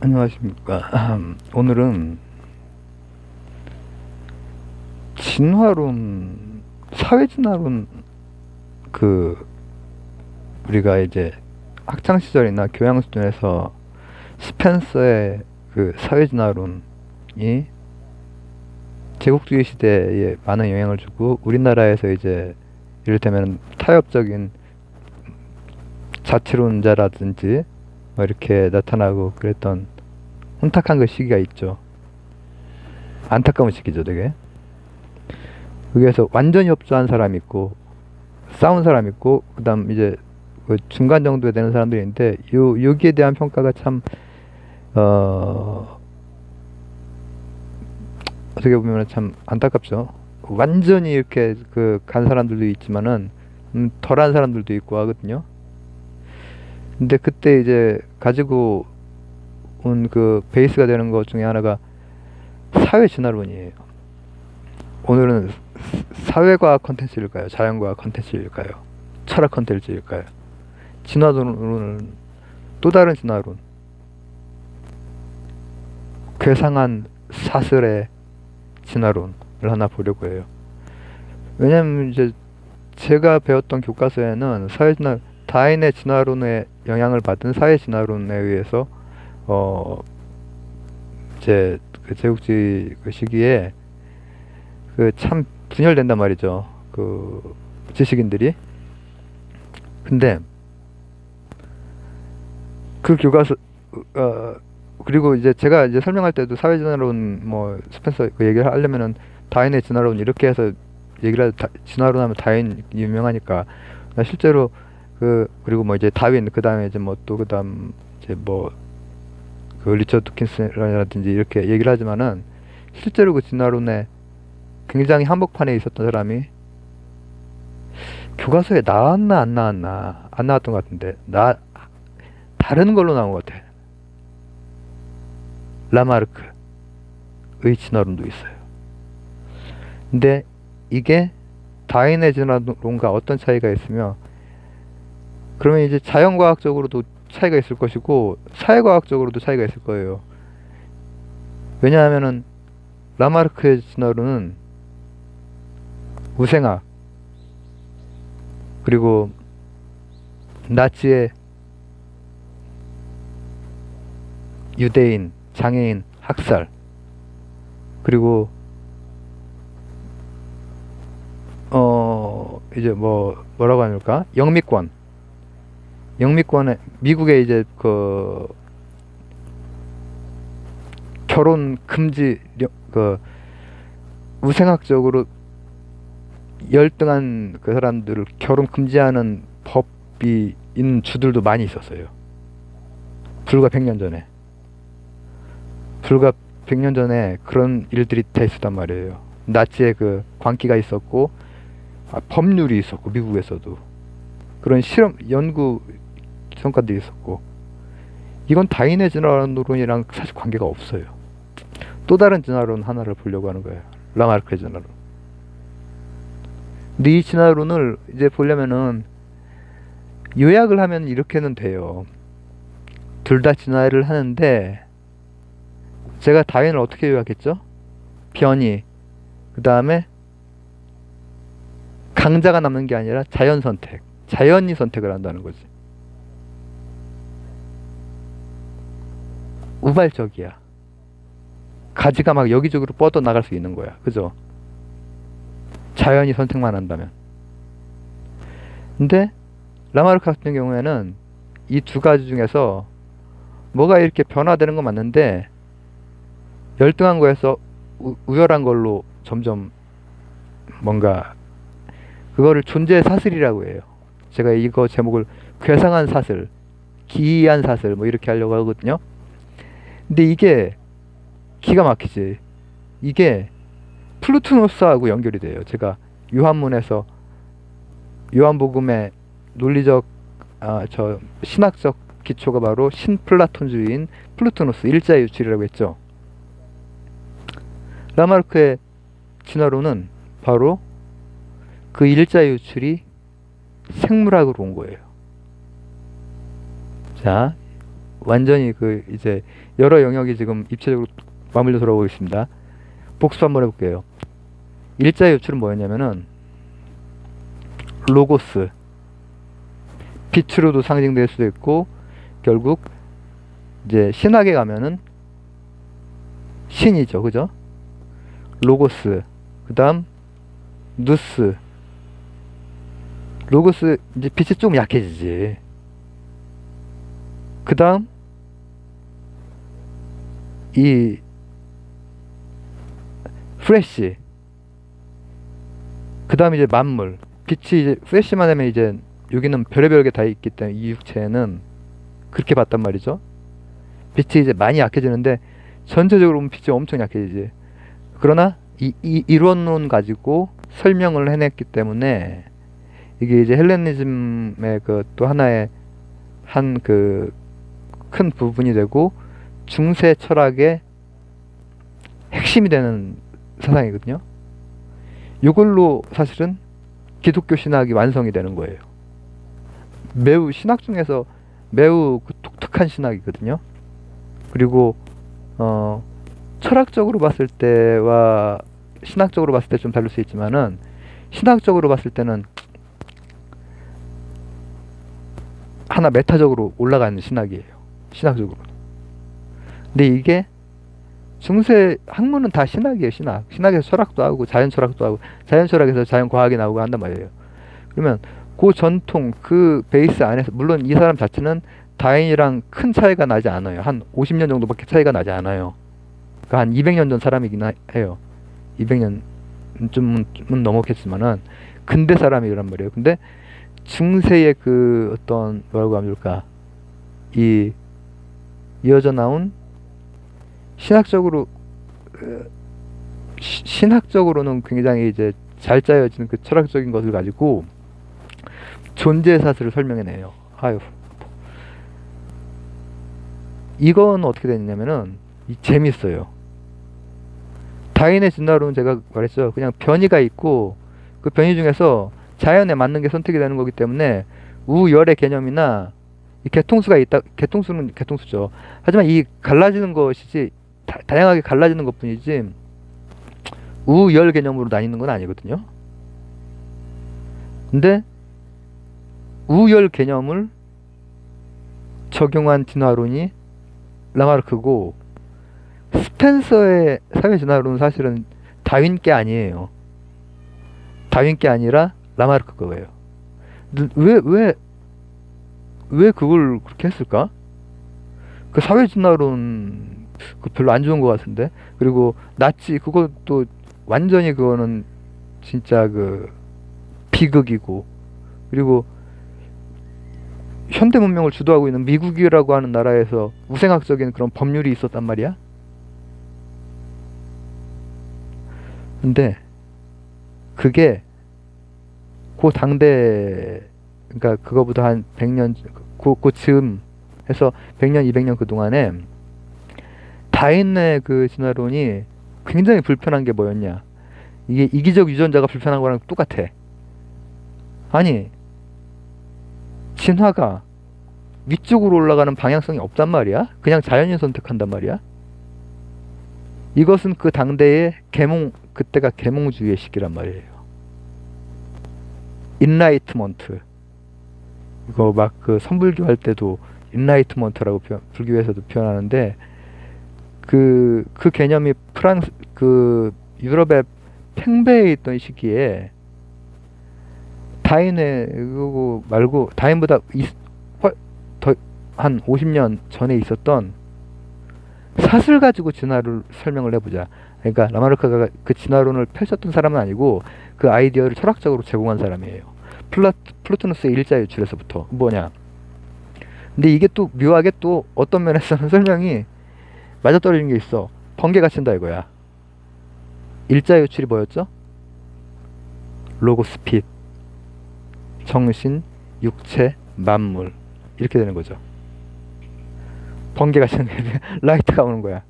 안녕하십니까. 오늘은 진화론, 사회진화론, 그, 우리가 이제 학창시절이나 교양 수준에서 스펜서의 그 사회진화론이 제국주의 시대에 많은 영향을 주고, 우리나라에서 이제 이를테면 타협적인 자치론자라든지 뭐 이렇게 나타나고 그랬던 혼탁한 그 시기가 있죠. 안타까운 시기죠, 되게. 여기에서 완전히 협조한 사람이 있고 싸운 사람이 있고 그다음 이제 그 중간 정도에 되는 사람들이 있는데 여기에 대한 평가가 참 어, 어떻게 보면 참 안타깝죠. 완전히 이렇게 그 간 사람들도 있지만은 덜한 사람들도 있고 하거든요. 근데 그때 이제 가지고 온 그 베이스가 되는 것 중에 하나가 사회 진화론이에요. 오늘은 사회과학 컨텐츠일까요? 자연과학 컨텐츠일까요? 철학 컨텐츠일까요? 진화론은 또 다른 진화론, 괴상한 사슬의 진화론을 하나 보려고 해요. 왜냐면 이제 제가 배웠던 교과서에는 다인의 진화론의 영향을 받은 사회 진화론에 의해서 어 이제 그 제국주의 그 시기에 그 참 분열된단 말이죠. 그 지식인들이. 근데 그 교과서 어 그리고 이제 제가 이제 설명할 때도 사회진화론 뭐 스펜서 그 얘기를 하려면은 다인의 진화론 이렇게 해서 얘기를 진화론 하면 다인 유명하니까 실제로 그리고 뭐 이제 다윈 그다음에 이제 뭐 또 그다음 이제 뭐 그 리처드 도킨스라든지 이렇게 얘기를 하지만은 실제로 그 진화론에 굉장히 한복판에 있었던 사람이 교과서에 나왔나 안 나왔나 안 나왔던 것 같은데 다른 걸로 나온 것 같아. 라마르크의 진화론도 있어요. 근데 이게 다인의 진화론과 어떤 차이가 있으며 그러면 이제 자연과학적으로도 차이가 있을 것이고 사회과학적으로도 차이가 있을 거예요. 왜냐하면은 라마르크의 진화론은 우생학 그리고 나치의 유대인, 장애인, 학살 그리고 이제 뭐라고 합니까? 영미권에 미국의 이제 그 결혼 금지 그 우생학적으로 열등한 그 사람들을 결혼 금지하는 법이 있는 주들도 많이 있었어요. 불과 100년 전에. 불과 100년 전에 그런 일들이 다 있었단 말이에요. 나치의 그 광기가 있었고 법률이 있었고 미국에서도 그런 실험 연구 성과들이 있었고 이건 다인의 진화론이랑 사실 관계가 없어요. 또 다른 진화론 하나를 보려고 하는 거예요. 라마르크의 진화론. 근데 이 진화론을 이제 보려면은 요약을 하면 이렇게는 돼요. 둘 다 진화를 하는데 제가 다윈을 어떻게 요약했죠? 변이, 그 다음에 강자가 남는 게 아니라 자연 선택. 자연이 선택을 한다는 거지. 우발적이야. 가지가 막 여기저기로 뻗어 나갈 수 있는 거야. 그죠? 자연이 선택만 한다면. 근데 라마르크 같은 경우에는 이 두 가지 중에서 뭐가 이렇게 변화되는 건 맞는데 열등한 거에서 우열한 걸로 점점 뭔가 그거를 존재의 사슬이라고 해요. 제가 이거 제목을 괴상한 사슬, 기이한 사슬 뭐 이렇게 하려고 하거든요. 근데 이게 기가 막히지. 이게 플루토노스하고 연결이 돼요. 제가 요한문에서 요한복음의 논리적 저 신학적 기초가 바로 신플라톤주의인 플루토노스 일자의 유출이라고 했죠. 라마르크의 진화론은 바로 그 일자의 유출이 생물학으로 온 거예요. 자, 완전히 그 이제 여러 영역이 지금 입체적으로 맞물려 돌아오고 있습니다. 복습 한번 해볼게요. 일자의 요출은 뭐였냐면은 로고스, 빛으로도 상징될 수도 있고 결국 이제 신학에 가면은 신이죠, 그죠? 로고스, 그 다음 누스. 로고스 이제 빛이 좀 약해지지. 그 다음 이 프레쉬, 그 다음 이제 만물. 빛이 이제 프레쉬만 하면 이제 여기는 별의별 게 다 있기 때문에 이 육체는 그렇게 봤단 말이죠. 빛이 이제 많이 약해지는데 전체적으로 보면 빛이 엄청 약해지지. 그러나 이 이론론 가지고 설명을 해냈기 때문에 이게 이제 헬레니즘의 그 또 하나의 한 그 큰 부분이 되고 중세 철학의 핵심이 되는 사상이거든요. 이걸로 사실은 기독교 신학이 완성이 되는 거예요. 매우 신학 중에서 매우 독특한 신학이거든요. 그리고 철학적으로 봤을 때와 신학적으로 봤을 때 좀 다를 수 있지만은 신학적으로 봤을 때는 하나 메타적으로 올라가는 신학이에요. 신학적으로. 근데 이게 중세 학문은 다 신학이에요. 신학에서 철학도 하고 자연 철학도 하고 자연 철학에서 자연 과학이 나오고 한단 말이에요. 그러면 그 전통 그 베이스 안에서 물론 이 사람 자체는 다윈이랑 큰 차이가 나지 않아요. 한 50년 정도밖에 차이가 나지 않아요. 그러니까 한 200년 전 사람이긴 해요. 200년 좀 넘었겠지만은 근대 사람이란 말이에요. 근데 중세의 그 어떤 뭐라고 하면 좋을까, 이 이어져 나온 신학적으로는 굉장히 이제 잘 짜여진 그 철학적인 것을 가지고 존재 사슬을 설명해내요. 아유, 이건 어떻게 되냐면은 재밌어요. 다윈의 진화론은 제가 말했죠. 그냥 변이가 있고 그 변이 중에서 자연에 맞는 게 선택이 되는 거기 때문에 우열의 개념이나 이 개통수가 있다. 개통수는 개통수죠. 하지만 이 갈라지는 것이지 다양하게 갈라지는 것뿐이지 우열 개념으로 나뉘는 건 아니거든요. 근데 우열 개념을 적용한 진화론이 라마르크고, 스펜서의 사회 진화론은 사실은 다윈 게 아니에요. 다윈 게 아니라 라마르크 거예요. 왜 그걸 그렇게 했을까? 그 사회 진화론 그 별로 안 좋은 것 같은데. 그리고 나치 그것도 완전히 그거는 진짜 그 비극이고, 그리고 현대 문명을 주도하고 있는 미국이라고 하는 나라에서 우생학적인 그런 법률이 있었단 말이야. 근데 그게 그 당대, 그러니까 그거보다 한 100년 그 즈음 해서 100년 200년 그동안에 다윈의 그 진화론이 굉장히 불편한 게 뭐였냐, 이게 이기적 유전자가 불편한 거랑 똑같아. 아니, 진화가 위쪽으로 올라가는 방향성이 없단 말이야. 그냥 자연이 선택한단 말이야. 이것은 그 당대의 그때가 계몽주의의 시기란 말이에요. 인라이트먼트. 이거 막 그 선불교 할 때도 인라이트먼트라고 불교에서도 표현하는데, 그 개념이 유럽의 팽배해 있던 시기에 다윈의 그거 말고 다윈보다 더 한 50년 전에 있었던 사슬 가지고 진화를 설명을 해보자. 그러니까 라마르크가 그 진화론을 펼쳤던 사람은 아니고 그 아이디어를 철학적으로 제공한 사람이에요. 플라토누스의 일자 유출에서부터 뭐냐. 근데 이게 또 묘하게 또 어떤 면에서는 설명이 맞아떨어지는 게 있어. 번개가 친다 이거야. 일자 유출이 뭐였죠? 로고스, 빛, 정신, 육체, 만물, 이렇게 되는 거죠. 번개가 치는 게 라이트가 오는 거야.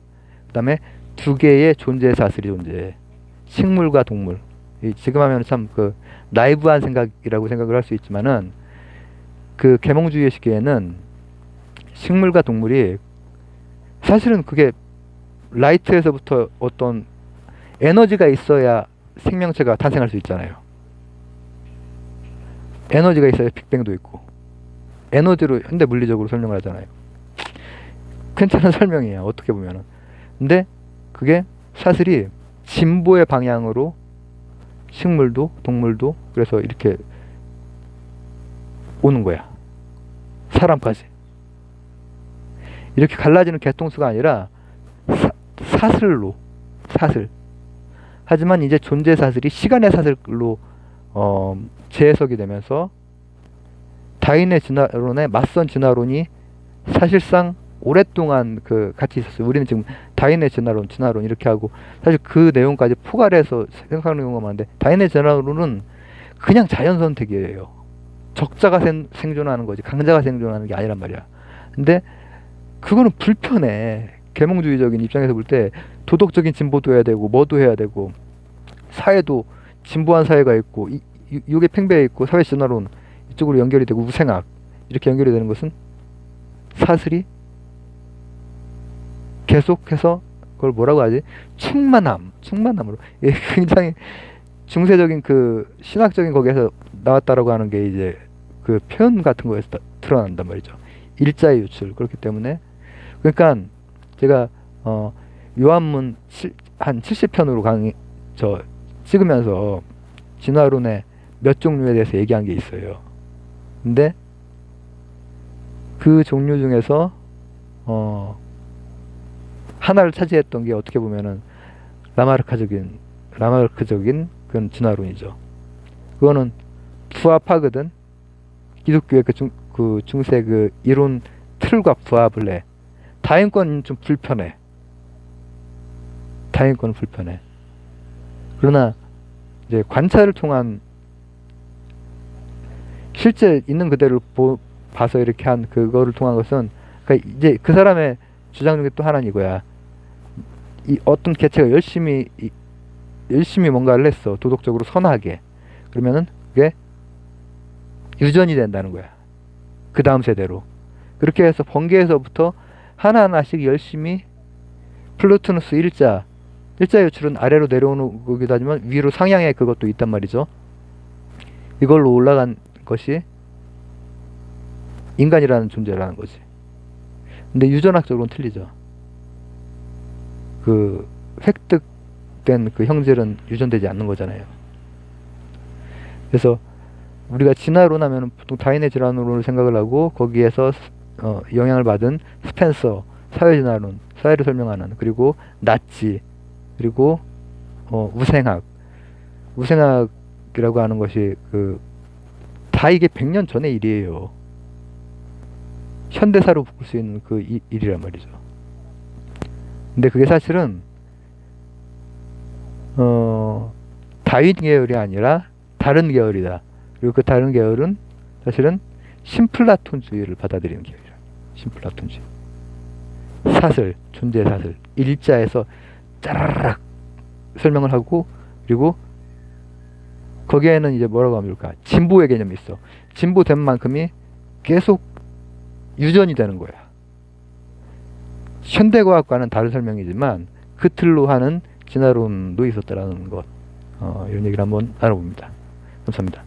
그 다음에 두 개의 존재의 사슬이 존재해. 식물과 동물. 지금 하면 참 그 나이브한 생각이라고 생각을 할 수 있지만은 그 계몽주의의 시기에는 식물과 동물이 사실은 그게 라이트에서부터 어떤 에너지가 있어야 생명체가 탄생할 수 있잖아요. 에너지가 있어야 빅뱅도 있고 에너지로 현대 물리적으로 설명을 하잖아요. 괜찮은 설명이에요. 어떻게 보면은. 근데 그게 사슬이 진보의 방향으로 식물도 동물도 그래서 이렇게 오는 거야. 사람까지. 이렇게 갈라지는 개통수가 아니라 사슬로 사슬. 하지만 이제 존재 사슬이 시간의 사슬로 재해석이 되면서 다윈의 진화론에 맞선 진화론이 사실상 오랫동안 같이 있었어요. 우리는 지금 다윈의 진화론 이렇게 하고 사실 그 내용까지 포괄해서 생각하는 경우가 많은데 다윈의 진화론은 그냥 자연 선택이에요. 적자가 생존하는 거지 강자가 생존하는 게 아니란 말이야. 근데 그거는 불편해. 계몽주의적인 입장에서 볼 때 도덕적인 진보도 해야 되고 뭐도 해야 되고 사회도 진보한 사회가 있고 이게 팽배해 있고 사회 진화론 이쪽으로 연결이 되고 우생학 이렇게 연결이 되는 것은 사슬이 계속해서 그걸 뭐라고 하지? 충만함으로 굉장히 중세적인 신학적인 거기에서 나왔다라고 하는 게 이제 그 표현 같은 거에서 드러난단 말이죠. 일자의 유출. 그렇기 때문에 그러니까 제가 요한문 한 70편으로 찍으면서 진화론의 몇 종류에 대해서 얘기한 게 있어요. 근데 그 종류 중에서 하나를 차지했던 게 어떻게 보면은 라마르크적인 그런 진화론이죠. 그거는 부합하거든. 기독교의 중세 이론 틀과 부합을 해. 다윈권은 좀 불편해. 다윈권은 불편해. 그러나 이제 관찰을 통한 실제 있는 그대로 봐서 이렇게 한 그거를 통한 것은 그러니까 이제 그 사람의 주장 중에 또 하나는 이거야. 이 어떤 개체가 열심히 뭔가를 했어. 도덕적으로 선하게. 그러면은 그게 유전이 된다는 거야. 그 다음 세대로. 그렇게 해서 번개에서부터 하나하나씩 열심히 플루토누스 일자 유출은 아래로 내려오는 거기도 하지만 위로 상향의 그것도 있단 말이죠. 이걸로 올라간 것이 인간이라는 존재라는 거지. 근데 유전학적으로는 틀리죠. 획득된 형질은 유전되지 않는 거잖아요. 그래서 우리가 진화론 하면 보통 다윈의 진화론을 생각을 하고 거기에서 영향을 받은 스펜서 사회진화론, 사회를 설명하는 그리고 나치 그리고 우생학이라고 하는 것이 다 이게 100년 전의 일이에요. 현대사로 바꿀 수 있는 일이란 말이죠. 근데 그게 사실은 다윈 계열이 아니라 다른 계열이다. 그리고 그 다른 계열은 사실은 신플라톤주의를 받아들이는 계열이야. 신플라톤주의. 사슬, 존재 사슬, 일자에서 짜라락 설명을 하고 그리고 거기에는 이제 뭐라고 하면 좋을까? 진보의 개념이 있어. 진보된 만큼이 계속 유전이 되는 거야. 현대과학과는 다른 설명이지만 그 틀로 하는 진화론도 있었다라는 것. 이런 얘기를 한번 나눠봅니다. 감사합니다.